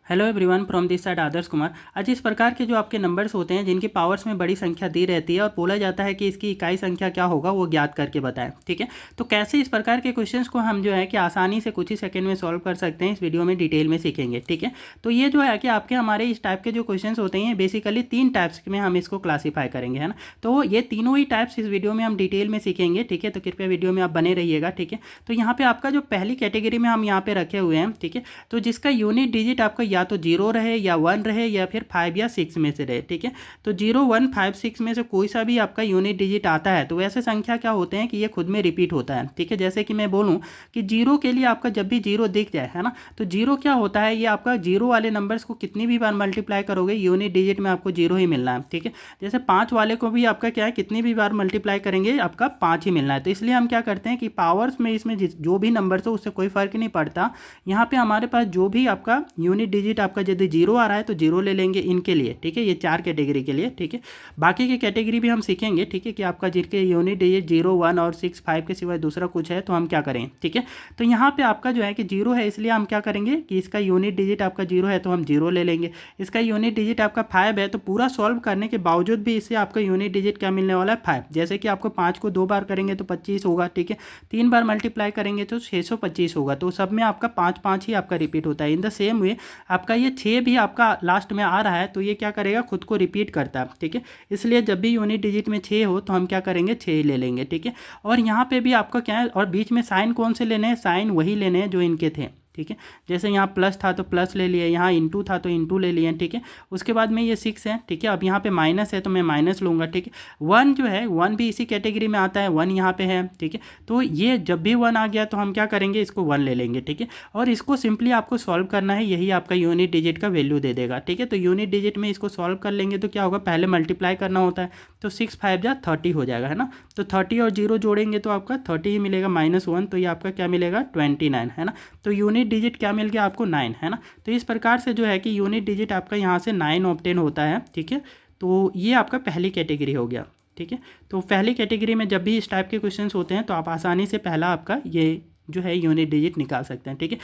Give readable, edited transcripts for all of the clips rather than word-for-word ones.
Hello everyone from this side Adarsh Kumar. आज इस प्रकार के जो आपके नंबर्स होते हैं जिनकी पावर्स में बड़ी संख्या दी रहती है और बोला जाता है कि इसकी इकाई संख्या क्या होगा वो ज्ञात करके बताएं। ठीक है, तो कैसे इस प्रकार के क्वेश्चंस को हम जो है कि आसानी से कुछ ही सेकंड में सॉल्व कर सकते हैं, इस वीडियो में डिटेल में सीखेंगे। ठीक है, तो ये जो है कि आपके हमारे इस टाइप के जो क्वेश्चन होते हैं बेसिकली 3 टाइप्स में हम इसको क्लासीफाई करेंगे, है ना। तो ये तीनों ही टाइप्स इस वीडियो में हम डिटेल में सीखेंगे। ठीक है, तो कृपया वीडियो में आप बने रहिएगा। ठीक है, तो यहाँ पे आपका जो पहली कैटेगरी में हम यहाँ पे रखे हुए हैं, ठीक है, तो जिसका यूनिट डिजिट आपका या तो 0 रहे या 1 रहे या फिर 5 या 6 में से रहे। ठीक है, तो 0 1 5 6 में से कोई सा भी आपका यूनिट डिजिट आता है तो वैसे संख्या क्या होते हैं कि ये खुद में रिपीट होता है। ठीक है, जैसे कि मैं बोलूँ कि 0 के लिए आपका जब भी 0 दिख जाए, है ना, तो 0 क्या होता है, ये आपका 0 वाले नंबर्स को कितनी भी बार मल्टीप्लाई करोगे यूनिट डिजिट में आपको 0 ही मिलना है। ठीक है, जैसे 5 वाले को भी आपका क्या है, कितनी भी बार मल्टीप्लाई करेंगे आपका 5 ही मिलना है। तो इसलिए हम क्या करते हैं कि पावर्स में इसमें जो भी नंबर्स हो उससे कोई फर्क नहीं पड़ता। यहाँ पे हमारे पास जो भी आपका यूनिट डिजिट आपका यदि 0 आ रहा है तो 0 ले लेंगे इनके लिए। ठीक है, ये 4 कैटेगरी के लिए। ठीक है, बाकी की कैटेगरी भी हम सीखेंगे। ठीक है, कि आपका जिनके यूनिट डिजिट 0 1 और 6 5 के सिवाय दूसरा कुछ है तो हम क्या करें। ठीक है, तो यहाँ पे आपका जो है कि 0 है इसलिए हम क्या करेंगे कि इसका यूनिट डिजिट आपका 0 है तो हम 0 ले लेंगे। इसका यूनिट डिजिट आपका 5 है तो पूरा सॉल्व करने के बावजूद भी इससे आपका यूनिट डिजिट क्या मिलने वाला है, 5। जैसे कि आपको 5 को 2 बार करेंगे तो 25 होगा। ठीक है, 3 बार मल्टीप्लाई करेंगे तो 625 होगा। तो सब में आपका 5 5 ही आपका रिपीट होता है। इन द सेम वे आपका ये 6 भी आपका लास्ट में आ रहा है तो ये क्या करेगा, खुद को रिपीट करता है। ठीक है, इसलिए जब भी यूनिट डिजिट में 6 हो तो हम क्या करेंगे, 6 ले लेंगे। ठीक है, और यहाँ पे भी आपका क्या है, और बीच में साइन कौन से लेने हैं, साइन वही लेने हैं जो इनके थे। ठीक है, जैसे यहाँ प्लस था तो प्लस ले लिए, यहाँ इंटू था तो इंटू ले लिए। ठीक है, उसके बाद में ये 6 है। ठीक है, अब यहाँ पे माइनस है तो मैं माइनस लूँगा। ठीक है, 1 जो है 1 भी इसी कैटेगरी में आता है, 1 यहाँ पे है। ठीक है, तो ये जब भी 1 आ गया तो हम क्या करेंगे, इसको 1 ले लेंगे। ठीक है, और इसको सिंपली आपको सॉल्व करना है, यही आपका यूनिट डिजिट का वैल्यू दे देगा। ठीक है, तो यूनिट डिजिट में इसको सॉल्व कर लेंगे तो क्या होगा, पहले मल्टीप्लाई करना होता है तो 6 5 जा 30 हो जाएगा, है ना। तो 30 और 0 जोड़ेंगे तो आपका 30 ही मिलेगा, -1 तो ये आपका क्या मिलेगा, 29, है ना। तो यूनिट डिजिट क्या मिल गया आपको, 9, है ना। तो इस प्रकार से जो है कि यूनिट डिजिट आपका यहाँ से 9 ऑब्टेन होता है। ठीक है, तो ये आपका पहली कैटेगरी हो गया। ठीक है, तो पहली कैटेगरी में जब भी इस टाइप के क्वेश्चंस होते हैं तो आप आसानी से पहला आपका ये जो है यूनिट डिजिट निकाल सकते हैं। ठीक है,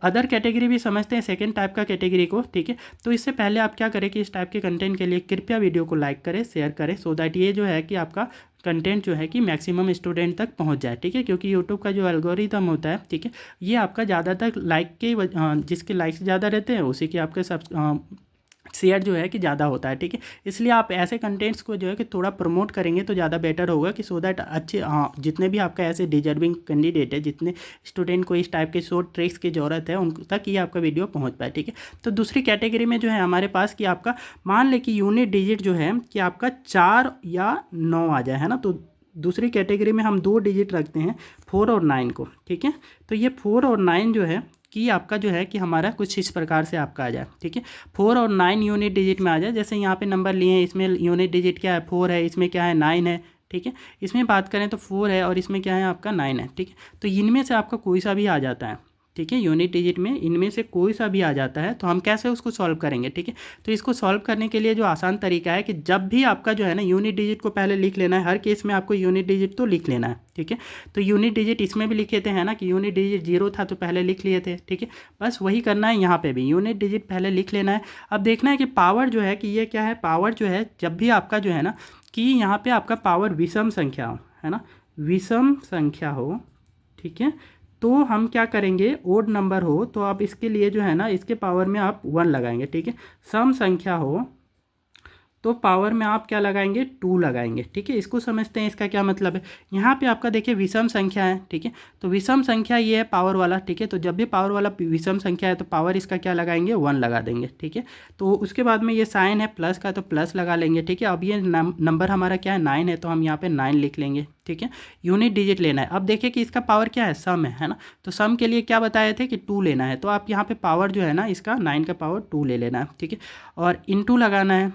अदर कैटेगरी भी समझते हैं, सेकंड टाइप का कैटेगरी को। ठीक है, तो इससे पहले आप क्या करें कि इस टाइप के कंटेंट के लिए कृपया वीडियो को लाइक करें, शेयर करें, सो दैट ये जो है कि आपका कंटेंट जो है कि मैक्सिमम स्टूडेंट तक पहुंच जाए। ठीक है, क्योंकि यूट्यूब का जो एल्गोरिथम होता है, ठीक है, ये आपका ज़्यादातर लाइक के जिसके लाइक्स ज़्यादा रहते हैं उसी के आपके सब शेयर जो है कि ज़्यादा होता है। ठीक है, इसलिए आप ऐसे कंटेंट्स को जो है कि थोड़ा प्रमोट करेंगे तो ज़्यादा बेटर होगा कि सो दैट अच्छे जितने भी आपका ऐसे डिजर्विंग कैंडिडेट है, जितने स्टूडेंट को इस टाइप के शॉर्ट ट्रिक्स की ज़रूरत है उन तक ये आपका वीडियो पहुंच पाए। ठीक है, तो दूसरी कैटेगरी में जो है हमारे पास कि आपका मान ले कि यूनिट डिजिट जो है कि आपका 4 या 9 आ जाए, है ना। तो दूसरी कैटेगरी में हम 2 डिजिट रखते हैं, 4 और 9 को। ठीक है, तो ये 4 और 9 जो है कि आपका जो है कि हमारा कुछ इस प्रकार से आपका आ जाए। ठीक है, 4 और 9 यूनिट डिजिट में आ जाए। जैसे यहाँ पे नंबर लिए हैं, इसमें यूनिट डिजिट क्या है, 4 है, इसमें क्या है, 9 है। ठीक है, इसमें बात करें तो 4 है और इसमें क्या है आपका 9 है। ठीक है, तो इनमें से आपका कोई सा भी आ जाता है। ठीक है, यूनिट डिजिट में इनमें से कोई सा भी आ जाता है तो हम कैसे उसको सॉल्व करेंगे। ठीक है, तो इसको सॉल्व करने के लिए जो आसान तरीका है कि जब भी आपका जो है ना यूनिट डिजिट को पहले लिख लेना है, हर केस में आपको यूनिट डिजिट तो लिख लेना है। ठीक है, तो यूनिट डिजिट इसमें भी लिखे थे, है ना, कि यूनिट डिजिट 0 था तो पहले लिख लिए थे। ठीक है, बस वही करना है यहाँ पे भी, यूनिट डिजिट पहले लिख लेना है। अब देखना है कि पावर जो है कि ये क्या है, पावर जो है जब भी आपका जो है ना कि यहाँ पे आपका पावर विषम संख्या हो, है ना, विषम संख्या हो। ठीक है, तो हम क्या करेंगे, ओड नंबर हो तो आप इसके लिए जो है ना इसके पावर में आप 1 लगाएंगे। ठीक है, सम संख्या हो तो पावर में आप क्या लगाएंगे, 2 लगाएंगे। ठीक है, इसको समझते हैं इसका क्या मतलब है। यहाँ पे आपका देखिए विषम संख्या है। ठीक है, तो विषम संख्या ये है पावर वाला। ठीक है, तो जब भी पावर वाला विषम संख्या है तो पावर इसका क्या लगाएंगे, 1 लगा देंगे। ठीक है, तो उसके बाद में ये साइन है प्लस का तो प्लस लगा लेंगे। ठीक है, अब ये नंबर हमारा क्या है, 9 है तो हम यहाँ पे 9 लिख लेंगे। ठीक है, यूनिट डिजिट लेना है। अब देखिए कि इसका पावर क्या है, सम है ना। तो सम के लिए क्या बताए थे कि 2 लेना है, तो आप यहाँ पे पावर जो है ना इसका 9 का पावर 2 ले लेना है। ठीक है, और इनटू लगाना है।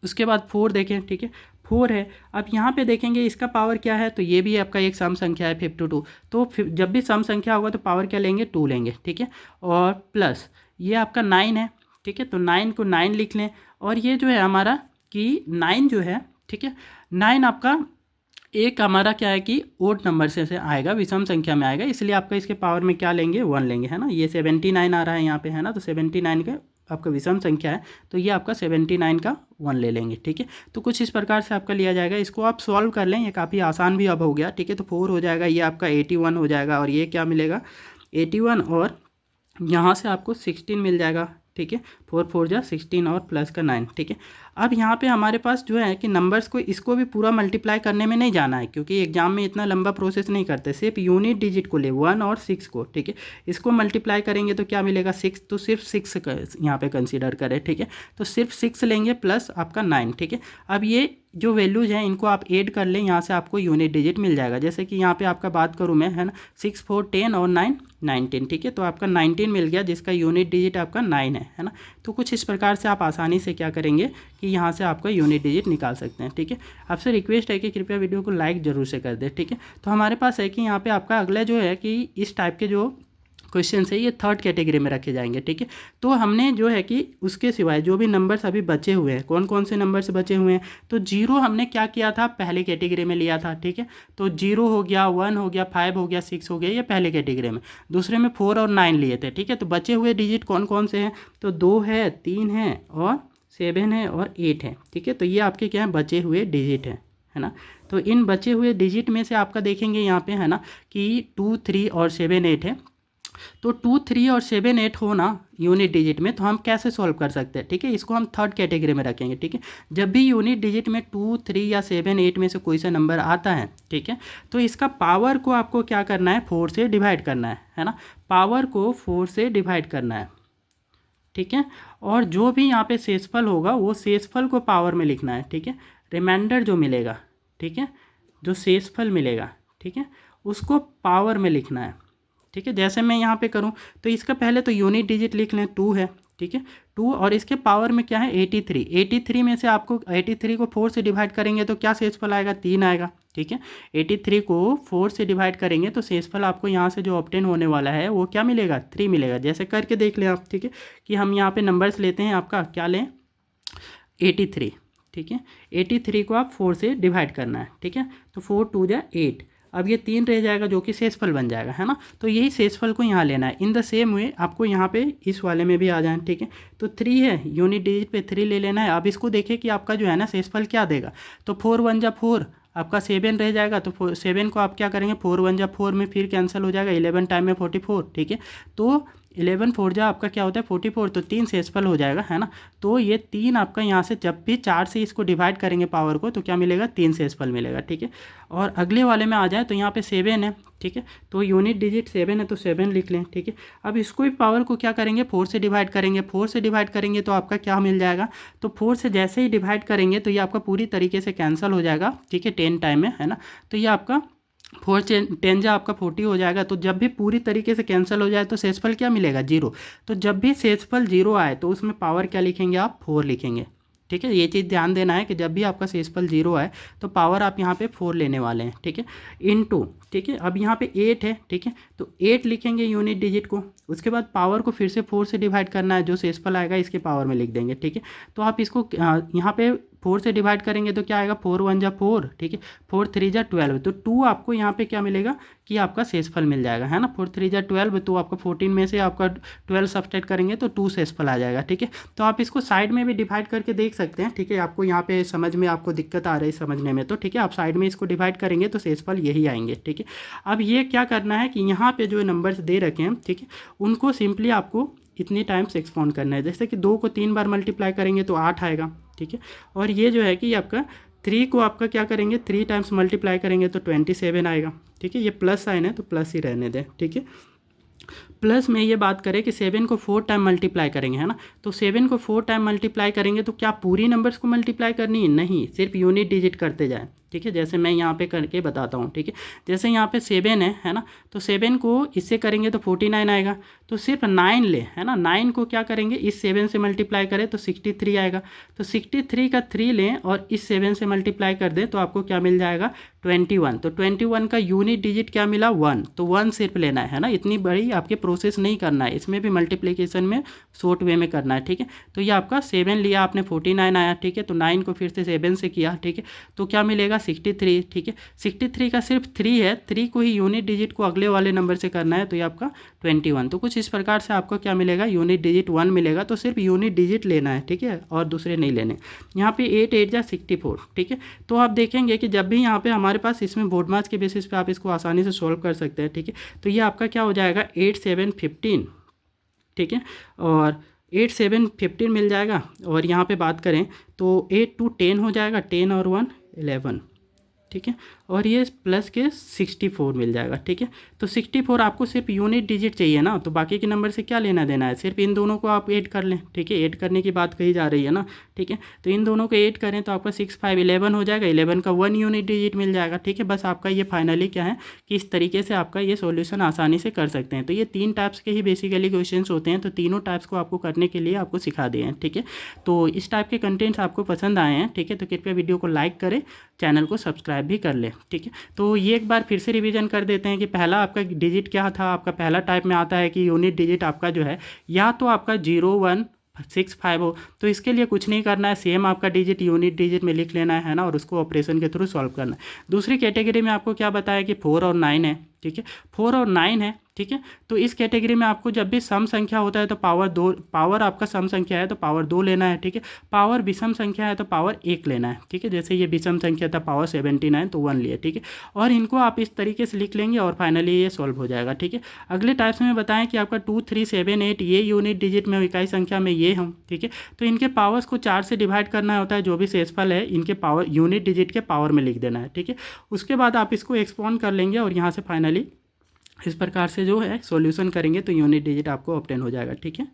उसके बाद 4 देखें। ठीक है, 4 है। अब यहाँ पे देखेंगे इसका पावर क्या है, तो ये भी आपका एक सम संख्या है 52। तो जब भी सम संख्या होगा तो पावर क्या लेंगे, 2 लेंगे। ठीक है, और प्लस ये आपका 9 है। ठीक है, तो 9 को 9 लिख लें। और ये जो है हमारा कि 9 जो है, ठीक है, 9 आपका एक हमारा क्या है कि ओड नंबर से आएगा, विषम संख्या में आएगा, इसलिए आपका इसके पावर में क्या लेंगे 1 लेंगे, है ना। ये 79 आ रहा है यहाँ पे, है ना, तो 79 का आपका विषम संख्या है, तो ये आपका 79 का 1 ले लेंगे, ठीक है। तो कुछ इस प्रकार से आपका लिया जाएगा, इसको आप सॉल्व कर लें, ये काफ़ी आसान भी अब हो गया, ठीक है। तो 4 हो जाएगा, ये आपका 81 हो जाएगा, और ये क्या मिलेगा 81, और यहाँ से आपको 16 मिल जाएगा, ठीक है। 4 4 जा 16 और प्लस का 9, ठीक है। अब यहाँ पे हमारे पास जो है कि नंबर्स को इसको भी पूरा मल्टीप्लाई करने में नहीं जाना है, क्योंकि एग्जाम में इतना लंबा प्रोसेस नहीं करते, सिर्फ यूनिट डिजिट को ले 1 और 6 को, ठीक है। इसको मल्टीप्लाई करेंगे तो क्या मिलेगा 6, तो सिर्फ 6 यहाँ पे कंसीडर करें, ठीक है। तो सिर्फ 6 लेंगे प्लस आपका 9, ठीक है। अब ये जो वैल्यूज हैं इनको आप ऐड कर लें, यहाँ से आपको यूनिट डिजिट मिल जाएगा। जैसे कि यहाँ पे आपका बात करूँ मैं, है ना, 6 4 10 और 9 19, ठीक है। तो आपका 19 मिल गया, जिसका यूनिट डिजिट आपका 9 है ना। तो कुछ इस प्रकार से आप आसानी से क्या करेंगे कि यहाँ से आपका यूनिट डिजिट निकाल सकते हैं, ठीक है। आपसे रिक्वेस्ट है कि कृपया वीडियो को लाइक जरूर से कर दें, ठीक है। तो हमारे पास है कि यहाँ पे आपका अगला जो है कि इस टाइप के जो क्वेश्चन है ये थर्ड कैटेगरी में रखे जाएंगे, ठीक है। तो हमने जो है कि उसके सिवाय जो भी नंबर्स अभी बचे हुए हैं, कौन कौन से नंबर्स बचे हुए हैं, तो 0 हमने क्या किया था, पहले कैटेगरी में लिया था, ठीक है। तो 0 हो गया, 1 हो गया, 5 हो गया, 6 हो गया, ये पहले कैटेगरी में। दूसरे में 4 और 9 लिए थे, ठीक है। तो बचे हुए डिजिट कौन कौन से हैं, तो 2 है, 3 है और 7 है और 8 है, ठीक है। तो ये आपके क्या है, बचे हुए डिजिट है ना। तो इन बचे हुए डिजिट में से आपका देखेंगे यहाँ पे, है ना, कि 2 3 और 7 8 है। तो 2 3 और 7 8 हो ना यूनिट डिजिट में, तो हम कैसे सॉल्व कर सकते हैं, ठीक है। इसको हम थर्ड कैटेगरी में रखेंगे, ठीक है। जब भी यूनिट डिजिट में 2 3 या 7 8 में से कोई सा नंबर आता है, ठीक है, तो इसका पावर को आपको क्या करना है, 4 से डिवाइड करना है ना। पावर को 4 से डिवाइड करना है, ठीक है। और जो भी यहाँ पे शेषफल होगा वो शेषफल को पावर में लिखना है, ठीक है। रिमाइंडर जो मिलेगा, ठीक है, जो शेषफल मिलेगा, ठीक है, उसको पावर में लिखना है, ठीक है। जैसे मैं यहाँ पे करूँ तो इसका पहले तो यूनिट डिजिट लिख लें, 2 है, ठीक है, 2, और इसके पावर में क्या है 83। 83 में से आपको 83 को 4 से डिवाइड करेंगे तो क्या शेषफल आएगा, 3 आएगा, ठीक है। 83 को 4 से डिवाइड करेंगे तो शेषफल आपको यहाँ से जो ऑब्टेन होने वाला है वो क्या मिलेगा, 3 मिलेगा। जैसे करके देख लें आप, ठीक है, कि हम यहाँ पे नंबर्स लेते हैं, आपका क्या लें 83, ठीक है। 83 को आप 4 से डिवाइड करना है, ठीक है। तो 4 2 जा 8, अब ये 3 रह जाएगा जो कि शेषफल बन जाएगा, है ना। तो यही शेषफल को यहाँ लेना है। इन द सेम वे आपको यहाँ पे इस वाले में भी आ जाए, ठीक है। तो 3 है, यूनिट डिजिट पे 3 ले लेना है। अब इसको देखिए कि आपका जो है ना शेषफल क्या देगा, तो 4 1 जा 4, आपका 7 रह जाएगा। तो 7 को आप क्या करेंगे, 4 1 जा 4 में फिर कैंसिल हो जाएगा, 11 टाइम में 44, ठीक है। तो 11 4 जा आपका क्या होता है 44, तो 3 शेषफल हो जाएगा, है ना। तो ये 3 आपका यहाँ से जब भी 4 से इसको डिवाइड करेंगे पावर को तो क्या मिलेगा, 3 शेषफल मिलेगा, ठीक है। और अगले वाले में आ जाए तो यहाँ पे 7 है, ठीक है। तो यूनिट डिजिट 7 है तो 7 लिख लें, ठीक है। अब इसको भी पावर को क्या करेंगे, 4 से डिवाइड करेंगे। 4 से डिवाइड करेंगे तो आपका क्या मिल जाएगा, तो 4 से जैसे ही डिवाइड करेंगे तो ये आपका पूरी तरीके से कैंसिल हो जाएगा, ठीक है, 10 टाइम में, है ना। तो ये आपका 4 10 जा आपका 40 हो जाएगा। तो जब भी पूरी तरीके से कैंसिल हो जाए तो शेषफल क्या मिलेगा, 0। तो जब भी शेषफल 0 आए तो उसमें पावर क्या लिखेंगे आप, 4 लिखेंगे, ठीक है। ये चीज़ ध्यान देना है कि जब भी आपका शेषफल 0 आए तो पावर आप यहाँ पे 4 लेने वाले हैं, ठीक है, इनटू, ठीक है। अब यहाँ पे 8 है, ठीक है, तो 8 लिखेंगे यूनिट डिजिट को, उसके बाद पावर को फिर से 4 से डिवाइड करना है, जो शेषफल आएगा इसके पावर में लिख देंगे, ठीक है। तो आप इसको यहाँ पे 4 से डिवाइड करेंगे तो क्या आएगा, 4 1 जा 4, ठीक है, 4 3 जा 12, तो 2 आपको यहाँ पे क्या मिलेगा कि आपका शेषफल मिल जाएगा, है ना। 4 3 जा 12, तो आपका 14 में से आपका 12 सब्सट्रैक्ट करेंगे तो 2 शेषफल आ जाएगा, ठीक है। तो आप इसको साइड में भी डिवाइड करके देख सकते हैं, ठीक है। आपको यहाँ पे समझ में आपको दिक्कत आ रही है समझने में, तो ठीक है, आप साइड में इसको डिवाइड करेंगे तो शेषफल यही आएंगे, ठीक है। अब ये क्या करना है कि यहाँ पे जो नंबर्स दे रखे हैं, ठीक है, उनको सिंपली आपको इतनी टाइम्स एक्सपाउंड करना है। जैसे कि 2 को 3 बार मल्टीप्लाई करेंगे तो 8 आएगा, ठीक है। और ये जो है कि आपका 3 को आपका क्या करेंगे, 3 टाइम्स मल्टीप्लाई करेंगे तो 27 आएगा, ठीक है। ये प्लस साइन है तो प्लस ही रहने दें, ठीक है। प्लस में ये बात करें कि 7 को 4 टाइम मल्टीप्लाई करेंगे, है ना। तो 7 को 4 टाइम मल्टीप्लाई करेंगे तो क्या पूरी नंबर्स को मल्टीप्लाई करनी है, नहीं, सिर्फ यूनिट डिजिट करते जाए, ठीक है। जैसे मैं यहाँ पे करके बताता हूँ, ठीक है। जैसे यहाँ पे 7 है ना, तो 7 को इससे करेंगे तो 49 आएगा, तो सिर्फ 9 ले, है ना। 9 को क्या करेंगे, इस 7 से मल्टीप्लाई करें तो 63 आएगा, तो 63 का 3 लें और इस 7 से मल्टीप्लाई कर दें तो आपको क्या मिल जाएगा, 21। तो 21 का यूनिट डिजिट क्या मिला, 1, तो 1 सिर्फ लेना है ना। इतनी बड़ी आपके प्रोसेस नहीं करना है, इसमें भी मल्टीप्लिकेशन में शॉर्ट वे में करना है, ठीक है। तो ये आपका 7 लिया आपने, 49 आया, ठीक है। तो 9 को फिर से 7 से किया, ठीक है, तो क्या मिलेगा 63, ठीक है। 63 का सिर्फ 3 है, 3 को ही यूनिट डिजिट को अगले वाले नंबर से करना है, तो ये आपका 21। तो कुछ इस प्रकार से आपको क्या मिलेगा, यूनिट डिजिट 1 मिलेगा। तो सिर्फ यूनिट डिजिट लेना है, ठीक है, और दूसरे नहीं लेने। यहाँ पे 8 8 जा 64, ठीक है। तो आप देखेंगे कि जब भी यहाँ पे हमारे पास इसमें बोर्ड मार्क्स के बेसिस पे आप इसको आसानी से सोल्व कर सकते हैं, ठीक है। तो ये आपका क्या हो जाएगा 8 7 15, ठीक है, और 8 7 15 मिल जाएगा। और यहाँ पे बात करें तो 8 2 10 हो जाएगा, 10 और 1 11, ठीक है। और ये प्लस के 64 मिल जाएगा, ठीक है। तो 64 आपको सिर्फ यूनिट डिजिट चाहिए ना, तो बाकी के नंबर से क्या लेना देना है, सिर्फ इन दोनों को आप ऐड कर लें, ठीक है। ऐड करने की बात कही जा रही है ना, ठीक है। तो इन दोनों को ऐड करें तो आपका 6 5 11 हो जाएगा, 11 का 1 यूनिट डिजिट मिल जाएगा, ठीक है। बस आपका ये फाइनली क्या है कि इस तरीके से आपका ये सॉल्यूशन आसानी से कर सकते हैं। तो ये 3 टाइप्स के ही बेसिकली क्वेश्चंस होते हैं, तो तीनों टाइप्स को आपको करने के लिए आपको सिखा दिए हैं, ठीक है। तो इस टाइप के कंटेंट्स आपको पसंद आए हैं, ठीक है, तो कृपया वीडियो को लाइक करें, चैनल को सब्सक्राइब भी कर ले, ठीक है। तो ये एक बार फिर से रिवीजन कर देते हैं कि पहला आपका डिजिट क्या था। आपका पहला टाइप में आता है कि यूनिट डिजिट आपका जो है या तो आपका 0 1 6 5 हो, तो इसके लिए कुछ नहीं करना है, सेम आपका डिजिट यूनिट डिजिट में लिख लेना है ना, और उसको ऑपरेशन के थ्रू सॉल्व करना है। दूसरी कैटेगरी में आपको क्या बताया कि 4 और 9 है, ठीक है, 4 और 9 है, ठीक है। तो इस कैटेगरी में आपको जब भी सम संख्या होता है तो पावर आपका सम संख्या है तो पावर 2 लेना है, ठीक है। पावर विषम संख्या है तो पावर 1 लेना है, ठीक है। जैसे ये विषम संख्या था पावर 79 तो 1 लिए, ठीक है। और इनको आप इस तरीके से लिख लेंगे और फाइनली ये सॉल्व हो जाएगा, ठीक है। अगले टाइप्स में बताएं कि आपका 2 3 7 8 ये यूनिट डिजिट में इकाई संख्या में ये हम, ठीक है। तो इनके पावर्स को 4 से डिवाइड करना होता है, जो भी शेषफल है इनके पावर यूनिट डिजिट के पावर में लिख देना है, ठीक है। उसके बाद आप इसको एक्सपोंड कर लेंगे और यहाँ से फाइनली इस प्रकार से जो है सॉल्यूशन करेंगे तो यूनिट डिजिट आपको ऑब्टेन हो जाएगा, ठीक है।